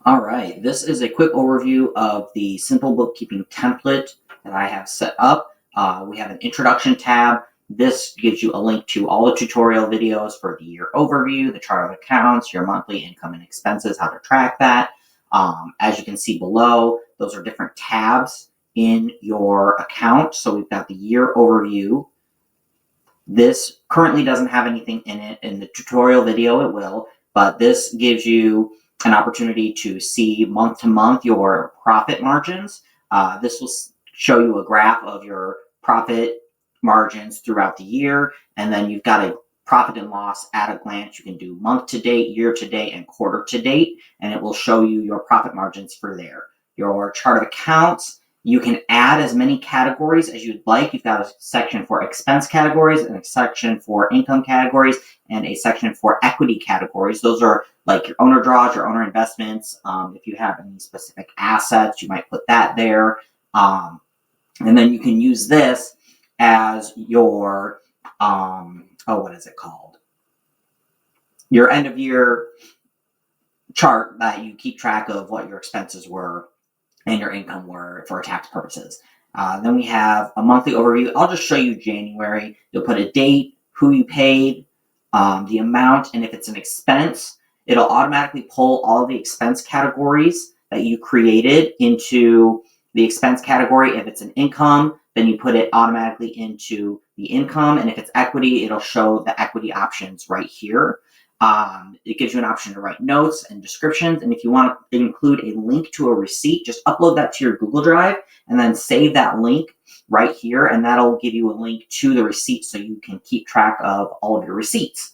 All right, this is a quick overview of the simple bookkeeping template that I have set up. We have an introduction tab. This gives you a link to all the tutorial videos for the year overview, the chart of accounts, your monthly income and expenses, how to track that. As you can see below, those are different tabs in your account. So we've got the year overview. This currently doesn't have anything in it. In the tutorial video, it will, but this gives you an opportunity to see month to month your profit margins. This will show you a graph of your profit margins throughout the year, and then you've got a profit and loss at a glance. You can do month to date, year to date, and quarter to date, and it will show you your profit margins for there. Your chart of accounts, you can add as many categories as you'd like. You've got a section for expense categories, and a section for income categories, and a section for equity categories. Those are like your owner draws, your owner investments. If you have any specific assets, you might put that there. And then you can use this as your, what is it called? Your end of year chart that you keep track of what your expenses were and your income were for tax purposes. Then we have a monthly overview. I'll just show you January. You'll put a date, who you paid, the amount, and if it's an expense, it'll automatically pull all the expense categories that you created into the expense category. If it's an income, then you put it automatically into the income, and if it's equity, it'll show the equity options right here. It gives you an option to write notes and descriptions, and if you want to include a link to a receipt, just upload that to your Google Drive and then save that link right here, and that'll give you a link to the receipt so you can keep track of all of your receipts.